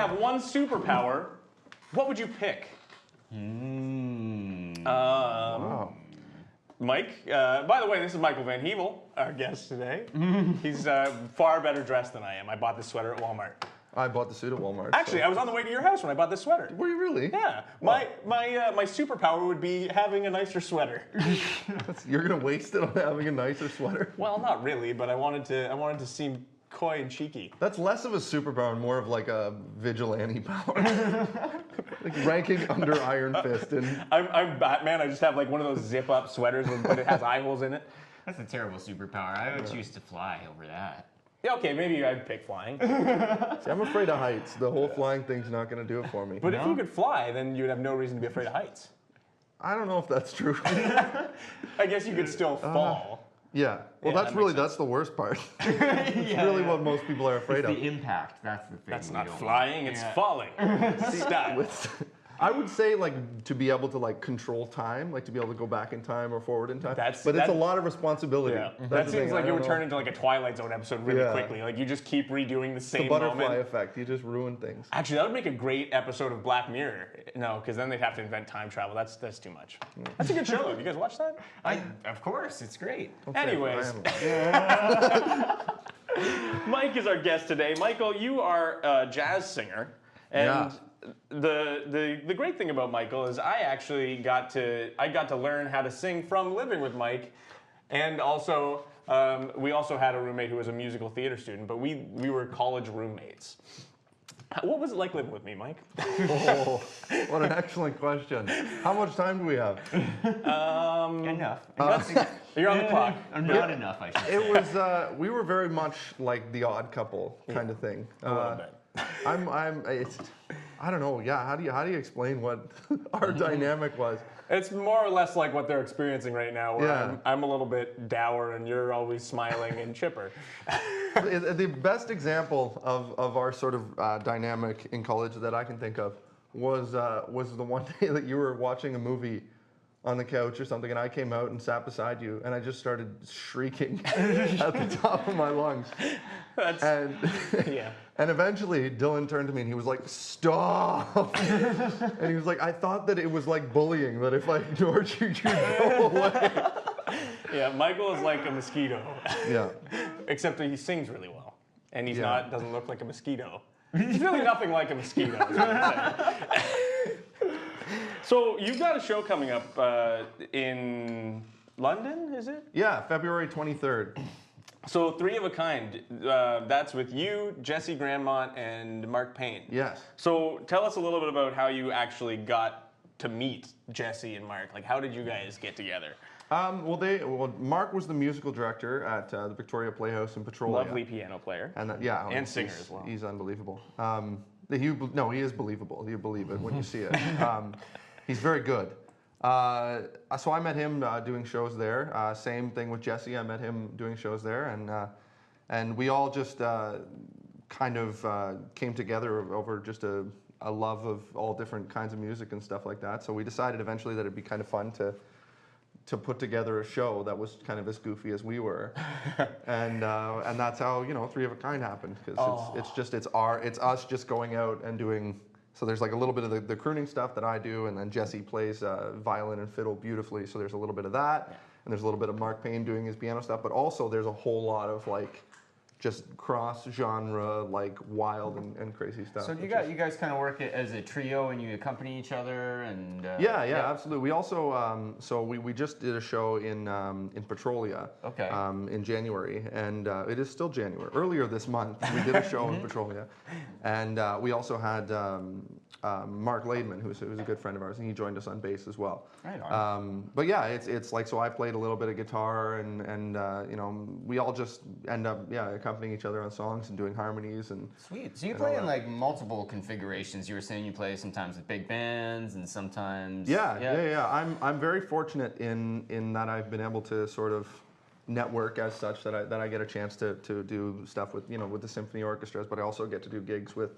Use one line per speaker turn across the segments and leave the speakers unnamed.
have one superpower, what would you pick?
Wow.
Mike, by the way, this is Michael Vanhevel, our guest today. He's far better dressed than I am. I bought this sweater at Walmart.
I bought the suit at Walmart.
Actually, I was on the way to your house when I bought this sweater.
Were you really?
Yeah.
Wow.
My superpower would be having a nicer sweater.
You're gonna waste it on having a nicer sweater?
Well, not really, but I wanted to seem coy and cheeky.
That's less of a superpower and more of like a vigilante power. Like ranking under Iron Fist. And
I'm Batman. I just have like one of those zip-up sweaters, but it has eye holes in it.
That's a terrible superpower. I would choose to fly over that.
Yeah, okay, maybe I'd pick flying.
See, I'm afraid of heights. The whole flying thing's not gonna do it for me.
But if you could fly, then you'd have no reason to be afraid of heights.
I don't know if that's true.
I guess you could still fall.
Yeah. Well,
Yeah,
that's the worst part. It's
Yeah,
really
yeah.
what most people are afraid
It's
of.
the impact. That's the thing.
That's
we
not
don't
flying,
want.
it's
Yeah.
falling. Stop.
I would say like to be able to like control time, like to be able to go back in time or forward in time. But it's a lot of responsibility.
Yeah.
That's
That
the
seems
thing,
like
I
it would
don't
turn
know.
into like a Twilight Zone episode really
Yeah.
quickly. Like you just keep redoing the same
The butterfly
moment.
effect. You just ruin things.
Actually, that would make a great episode of Black Mirror. No, because then they'd have to invent time travel. That's too much. That's a good show though. You guys watch that?
Of course, it's great.
Anyways.
I
Mike is our guest today. Michael, you are a jazz singer. And the great thing about Michael is I actually got to learn how to sing from living with Mike. And also, we also had a roommate who was a musical theater student, but we were college roommates. What was it like living with me, Mike?
Oh, what an excellent question. How much time do we have?
Enough.
You're on the clock.
Not enough, I should say.
It was, we were very much like the Odd Couple kind of thing.
A little bit.
I don't know. Yeah, how do you explain what our dynamic was?
It's more or less like what they're experiencing right now, where
Yeah.
I'm a little bit dour and you're always smiling and chipper.
The best example of our sort of dynamic in college that I can think of was the one day that you were watching a movie on the couch or something, and I came out and sat beside you, and I just started shrieking at the top of my lungs.
Yeah.
And eventually, Dylan turned to me and he was like, "Stop!" And he was like, "I thought that it was like bullying, that if I ignored you, you'd go away."
Yeah, Michael is like a mosquito.
Yeah.
Except that he sings really well. And he's doesn't look like a mosquito. He's really nothing like a mosquito, is what I'm saying. So you've got a show coming up in London, is it?
Yeah, February 23rd.
So Three of a Kind, that's with you, Jesse Grandmont, and Mark Payne.
Yes.
So tell us a little bit about how you actually got to meet Jesse and Mark. Like, how did you guys get together?
Mark was the musical director at the Victoria Playhouse in Petrolia.
Lovely piano player.
And
singer as well.
He's unbelievable. He is believable. You believe it when you see it. He's very good. So I met him doing shows there. Same thing with Jesse. I met him doing shows there, and we all just kind of came together over just a love of all different kinds of music and stuff like that. So we decided eventually that it'd be kind of fun to put together a show that was kind of as goofy as we were, and that's how Three of a Kind happened, because it's us just going out and doing. So there's like a little bit of the crooning stuff that I do, and then Jesse plays violin and fiddle beautifully. So there's a little bit of that, and there's a little bit of Mark Payne doing his piano stuff. But also there's a whole lot of like just cross-genre, like wild and crazy stuff.
So you guys kind of work it as a trio and you accompany each other and.
Yeah, absolutely. We also we just did a show in Petrolia.
Okay.
In January, and it is still January. Earlier this month, we did a show in Petrolia, and we also had Mark Laidman, who's a good friend of ours, and he joined us on bass as well.
Right on.
But yeah, it's like, so I played a little bit of guitar, and we all just end up accompanying each other on songs and doing harmonies and.
Sweet. So you play in like multiple configurations. You were saying you play sometimes with big bands and sometimes.
Yeah. I'm very fortunate in that I've been able to sort of network as such that I get a chance to do stuff with with the symphony orchestras, but I also get to do gigs with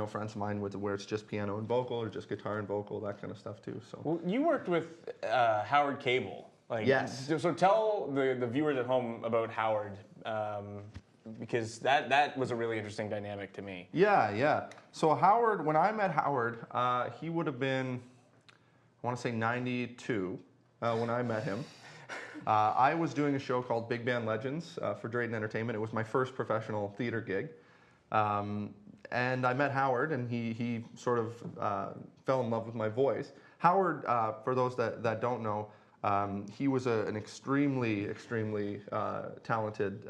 friends of mine where it's just piano and vocal or just guitar and vocal, that kind of stuff too. So.
Well, you worked with Howard Cable.
Yes.
So tell the viewers at home about Howard. because that was a really interesting dynamic to me.
Yeah. So Howard, when I met Howard, he would have been, I want to say 92 when I met him. I was doing a show called Big Band Legends for Drayton Entertainment. It was my first professional theater gig. And I met Howard, and he sort of fell in love with my voice. Howard, for those that don't know, he was an extremely talented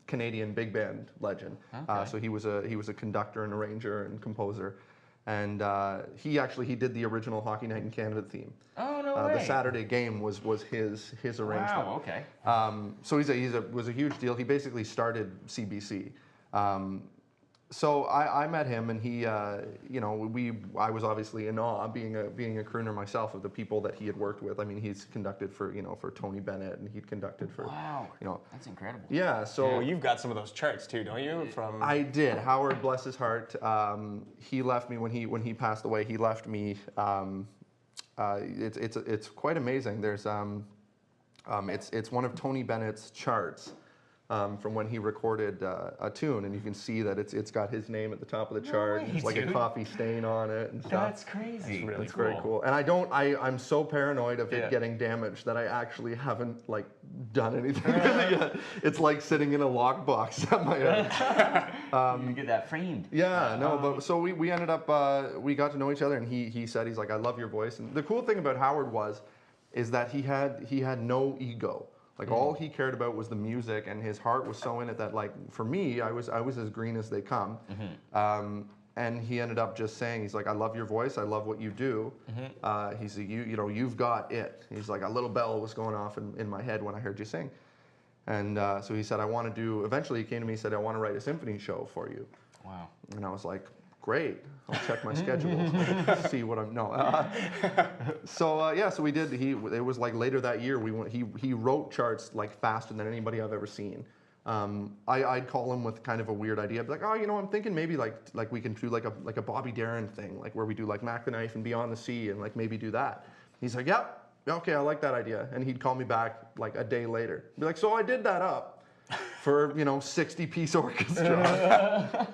Canadian big band legend.
Okay.
So he was a conductor and arranger and composer, and he did the original Hockey Night in Canada theme.
Oh, no way.
The Saturday game was his arrangement.
Wow, okay.
So was a huge deal. He basically started CBC. So I met him, and he, I was obviously in awe, being a crooner myself, of the people that he had worked with. I mean, he's conducted for Tony Bennett, and he'd conducted for,
Wow, that's incredible.
Yeah, so
Well, you've got some of those charts too, don't you?
I did. Howard, bless his heart, he left me when he passed away. He left me. It's quite amazing. There's it's one of Tony Bennett's charts. From when he recorded a tune, and you can see that it's got his name at the top of the chart.
way,
There's like a
dude.
coffee stain on it and stuff.
That's crazy.
That's really
It's very cool. And I'm so paranoid of
Yeah.
it getting damaged that I actually haven't like done anything with it yet. It's like sitting in a lockbox at my house.
You get that framed.
Yeah, no, but so we ended up we got to know each other, and he said, he's like, I love your voice. And the cool thing about Howard is that he had no ego. Like all he cared about was the music, and his heart was so in it that, like, for me, I was as green as they come. And he ended up just saying, he's like, I love your voice, I love what you do. He's like, you've got it. He's like, a little bell was going off in my head when I heard you sing. And so he said, eventually he came to me and said, I want to write a symphony show for you.
Wow.
And I was like, great, I'll check my schedule, see what I'm, so we did, it was like later that year, he wrote charts like faster than anybody I've ever seen. I'd call him with kind of a weird idea, I'd be like, I'm thinking maybe like we can do like a Bobby Darin thing, like where we do like Mac the Knife and Beyond the Sea, and like maybe do that. He's like, yep, okay, I like that idea. And he'd call me back like a day later, be like, so I did that up for 60-piece orchestra.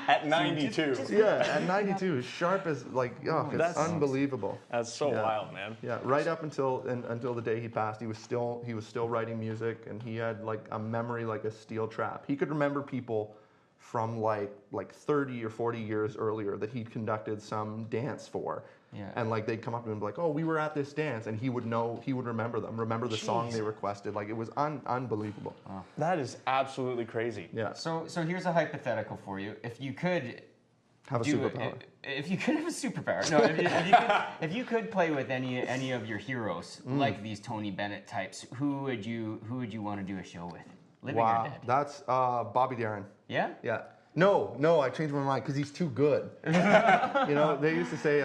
At 92.
Yeah, at 92, as sharp as it's
That's-
unbelievable.
That's so
Yeah.
wild, man.
Yeah, right up until the day he passed, he was still writing music, and he had like a memory like a steel trap. He could remember people from like 30 or 40 years earlier that he'd conducted some dance for.
Yeah.
And like they'd come up to him and be like, "Oh, we were at this dance," and he would remember them, remember the song they requested. Like it was unbelievable.
That is absolutely crazy.
Yeah.
So here's a hypothetical for you. If you could
Have a superpower.
If you could have a superpower. No, if you could play with any of your heroes, like these Tony Bennett types, who would you want to do a show with? Living or dead?
That's Bobby Darin.
Yeah?
Yeah. No, I changed my mind because he's too good. They used to say,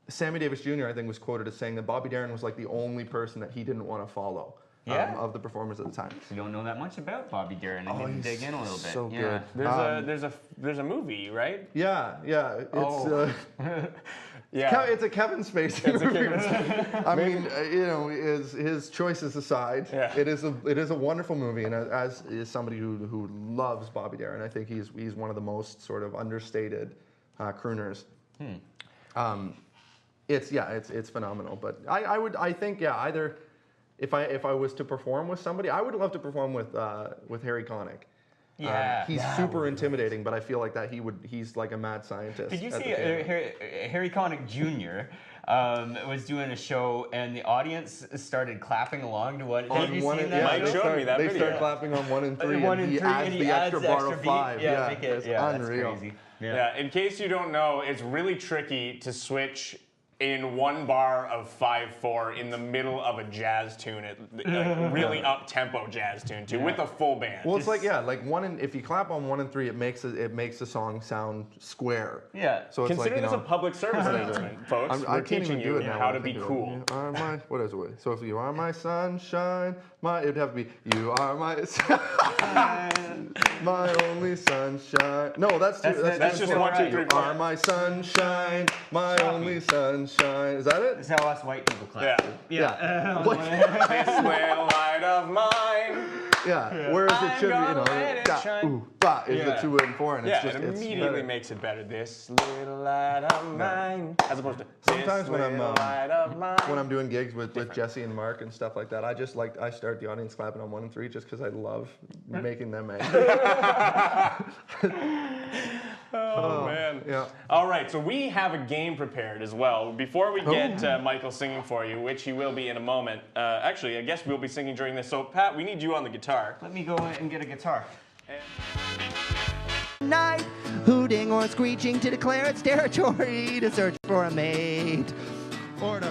Sammy Davis Jr., I think, was quoted as saying that Bobby Darin was like the only person that he didn't want to follow of the performers at the time.
We don't know that much about Bobby Darin. I need to dig in a little bit.
So
Yeah.
good.
There's a movie, right?
Yeah. It's
Yeah.
it's a Kevin Spacey movie. I mean, his choices aside,
Yeah.
it is a wonderful movie, and as is somebody who loves Bobby Darin, I think he's one of the most sort of understated crooners. It's phenomenal. But I think either if I was to perform with somebody, I would love to perform with Harry Connick.
Yeah.
He's super intimidating, but I feel like that he's like a mad scientist.
Did you
at
see
the piano.
Harry Connick Jr. Was doing a show, and the audience started clapping along to what? Have you seen that?
Mike showed me that
They
video.
start clapping on 1 and 3,
One
and
and
he
three,
adds
and he
the
adds
extra
the
bar
extra
of
beat.
5.
Yeah, make it,
it's
that's
unreal.
crazy.
Yeah. In case you don't know, it's really tricky to switch in one bar of 5/4 in the middle of a jazz tune, like really up-tempo jazz tune too, with a full band.
Well, it's if you clap on 1 and 3, it makes the song sound square.
Yeah.
So it's
Consider this a public service announcement, folks.
I
We're
can't even
teaching
do
you
it now.
how
when
to
I
be
think of
cool.
it. You are my, what is it? So if you are my sunshine, it'd have to be you are my my only sunshine. No, that's
That's just 1, 2, 3,
You
4.
are my sunshine, my only sunshine. Is that it?
That's how us white people clap.
Yeah.
Yeah.
This little light of mine.
Yeah. Whereas it should be,
gonna let it
da,
shine.
ooh, ba is the 2 and 4, and it's
Yeah,
just
it
it's
immediately
better.
makes it better. This little light of mine, as opposed to
Sometimes
this
when I'm,
little light of mine.
When I'm doing gigs with Jesse and Mark and stuff like that, I start the audience clapping on 1 and 3 just because I love making them angry.
Oh man.
Yeah.
All right, so we have a game prepared as well. Before we get Michael singing for you, which he will be in a moment. Actually, I guess we'll be singing during this. So Pat, we need you on the guitar.
Let me go and get a guitar.
Night, hooting or screeching to declare its territory, to search for a mate, or to